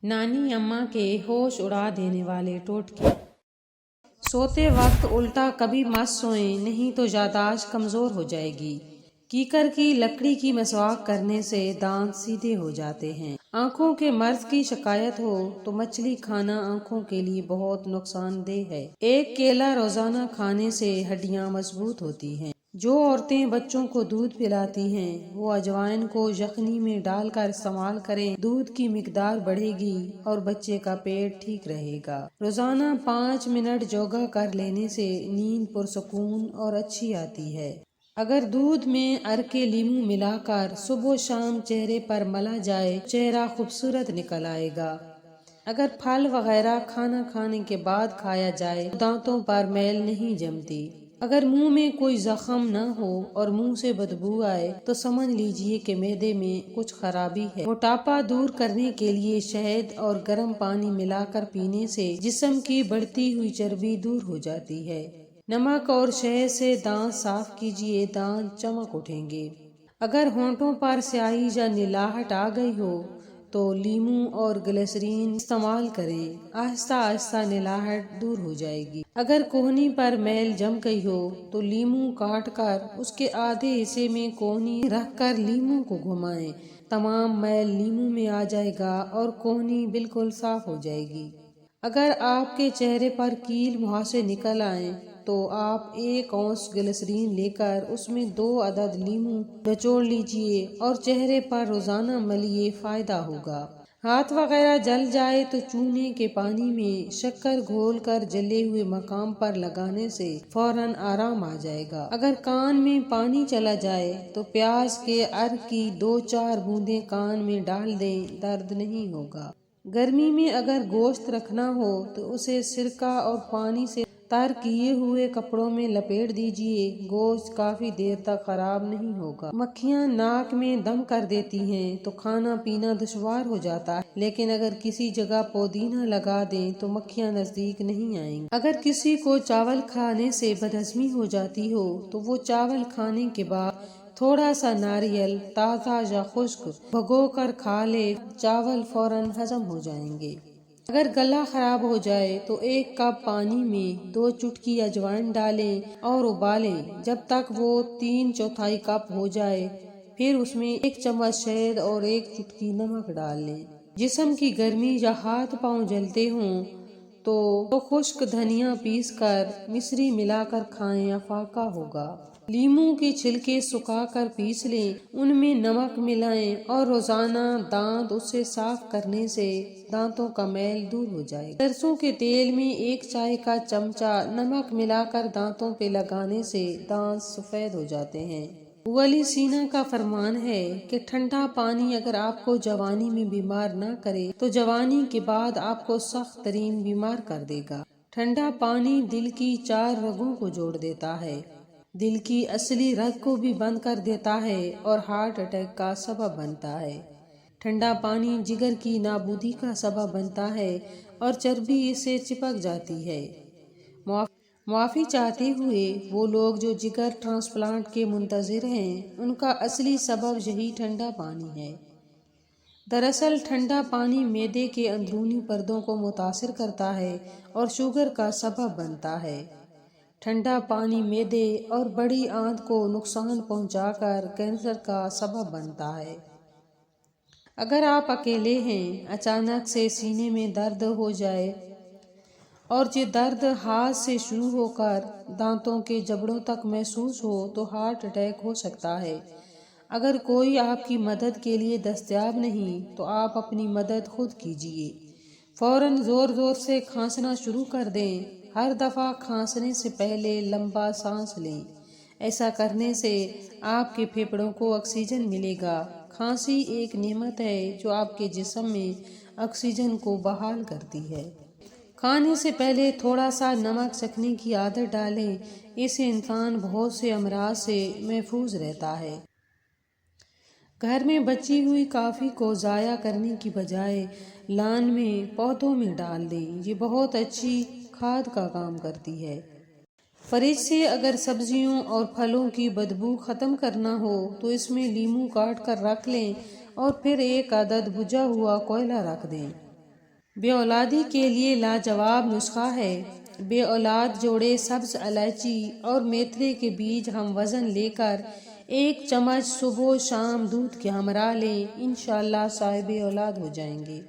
نانی اماں کے ہوش اڑا دینے والے ٹوٹکے۔ سوتے وقت الٹا کبھی مت سوئیں، نہیں تو یادداشت کمزور ہو جائے گی۔ کیکر کی لکڑی کی مسواک کرنے سے دانت سیدھے ہو جاتے ہیں۔ آنکھوں کے مرض کی شکایت ہو تو مچھلی کھانا آنکھوں کے لیے بہت نقصان دہ ہے۔ ایک کیلا روزانہ کھانے سے ہڈیاں مضبوط ہوتی ہیں۔ جو عورتیں بچوں کو دودھ پلاتی ہیں وہ اجوائن کو یخنی میں ڈال کر استعمال کریں، دودھ کی مقدار بڑھے گی اور بچے کا پیٹ ٹھیک رہے گا۔ روزانہ 5 منٹ یوگا کر لینے سے نیند پرسکون اور اچھی آتی ہے۔ اگر دودھ میں عرق لیموں ملا کر صبح و شام چہرے پر ملا جائے چہرہ خوبصورت نکل آئے گا۔ اگر پھل وغیرہ کھانا کھانے کے بعد کھایا جائے تو دانتوں پر میل نہیں جمتی۔ اگر منہ میں کوئی زخم نہ ہو اور منہ سے بدبو آئے تو سمجھ لیجئے کہ معدے میں کچھ خرابی ہے۔ موٹاپا دور کرنے کے لیے شہد اور گرم پانی ملا کر پینے سے جسم کی بڑھتی ہوئی چربی دور ہو جاتی ہے۔ نمک اور شہد سے دانت صاف کیجئے، دانت چمک اٹھیں گے۔ اگر ہونٹوں پر سیاہی یا نلاہٹ آ گئی ہو تو لیموں اور گلیسرین استعمال کریں، آہستہ آہستہ نلاہٹ دور ہو جائے گی۔ اگر کوہنی پر میل جم گئی ہو تو لیموں کاٹ کر اس کے آدھے حصے میں کوہنی رکھ کر لیموں کو گھمائیں، تمام میل لیموں میں آ جائے گا اور کوہنی بالکل صاف ہو جائے گی۔ اگر آپ کے چہرے پر کیل مہاسے نکل آئیں تو آپ 1 اونس گلیسرین لے کر اس میں 2 عدد لیموں نچوڑ لیجئے اور چہرے پر روزانہ ملیے، فائدہ ہوگا۔ ہاتھ وغیرہ جل جائے تو چونے کے پانی میں شکر گھول کر جلے ہوئے مقام پر لگانے سے فوراً آرام آ جائے گا۔ اگر کان میں پانی چلا جائے تو پیاز کے عرق کی 2-4 بوندیں کان میں ڈال دیں، درد نہیں ہوگا۔ گرمی میں اگر گوشت رکھنا ہو تو اسے سرکہ اور پانی سے تر کیے ہوئے کپڑوں میں لپیٹ دیجئے، گوشت کافی دیر تک خراب نہیں ہوگا۔ مکھیاں ناک میں دم کر دیتی ہیں تو کھانا پینا دشوار ہو جاتا ہے، لیکن اگر کسی جگہ پودینہ لگا دیں تو مکھیاں نزدیک نہیں آئیں گی۔ اگر کسی کو چاول کھانے سے بدہضمی ہو جاتی ہو تو وہ چاول کھانے کے بعد تھوڑا سا ناریل تازہ یا خشک بھگو کر کھا لے، چاول فوراً ہضم ہو جائیں گے۔ اگر گلا خراب ہو جائے تو 1 کپ پانی میں 2 چٹکی اجوائن ڈالیں اور ابالیں جب تک وہ 3/4 کپ ہو جائے، پھر اس میں 1 چمچ شہد اور 1 چٹکی نمک ڈال لیں۔ جسم کی گرمی یا ہاتھ پاؤں جلتے ہوں تو خشک دھنیا پیس کر مصری ملا کر کھائیں، افاقہ ہوگا۔ لیموں کے چھلکے سکھا کر پیس لیں، ان میں نمک ملائیں اور روزانہ دانت اس سے صاف کرنے سے دانتوں کا میل دور ہو جائے گا۔ سرسوں کے تیل میں 1 چائے کا چمچہ نمک ملا کر دانتوں پہ لگانے سے دانت سفید ہو جاتے ہیں۔ ابو علی سینا کا فرمان ہے کہ ٹھنڈا پانی اگر آپ کو جوانی میں بیمار نہ کرے تو جوانی کے بعد آپ کو سخت ترین بیمار کر دے گا۔ ٹھنڈا پانی دل کی 4 رگوں کو جوڑ دیتا ہے، دل کی اصلی رگ کو بھی بند کر دیتا ہے اور ہارٹ اٹیک کا سبب بنتا ہے۔ ٹھنڈا پانی جگر کی نابودی کا سبب بنتا ہے اور چربی اس سے چپک جاتی ہے۔ معافی چاہتے ہوئے وہ لوگ جو جگر ٹرانسپلانٹ کے منتظر ہیں، ان کا اصلی سبب یہی ٹھنڈا پانی ہے۔ دراصل ٹھنڈا پانی معدے کے اندرونی پردوں کو متاثر کرتا ہے اور شوگر کا سبب بنتا ہے۔ ٹھنڈا پانی معدے اور بڑی آنت کو نقصان پہنچا کر کینسر کا سبب بنتا ہے۔ اگر آپ اکیلے ہیں، اچانک سے سینے میں درد ہو جائے اور یہ درد ہاتھ سے شروع ہو کر دانتوں کے جبڑوں تک محسوس ہو تو ہارٹ اٹیک ہو سکتا ہے۔ اگر کوئی آپ کی مدد کے لیے دستیاب نہیں تو آپ اپنی مدد خود کیجئے۔ فوراً زور زور سے کھانسنا شروع کر دیں۔ ہر دفعہ کھانسنے سے پہلے لمبا سانس لیں، ایسا کرنے سے آپ کے پھیپھڑوں کو آکسیجن ملے گا۔ کھانسی ایک نعمت ہے جو آپ کے جسم میں آکسیجن کو بحال کرتی ہے۔ کھانے سے پہلے تھوڑا سا نمک چکھنے کی عادت ڈالیں، اس سے انسان بہت سے امراض سے محفوظ رہتا ہے۔ گھر میں بچی ہوئی کافی کو ضائع کرنے کی بجائے لان میں پودوں میں ڈال دیں، یہ بہت اچھی کھاد کا کام کرتی ہے۔ فریج سے اگر سبزیوں اور پھلوں کی بدبو ختم کرنا ہو تو اس میں لیموں کاٹ کر رکھ لیں اور پھر 1 عدد بجھا ہوا کوئلہ رکھ دیں۔ بے اولادی کے لیے لاجواب نسخہ ہے۔ بے اولاد جوڑے سبز الائچی اور میتھرے کے بیج ہم وزن لے کر 1 چمچ صبح و شام دودھ کے ہمراہ لیں، انشاءاللہ صاحب اولاد ہو جائیں گے۔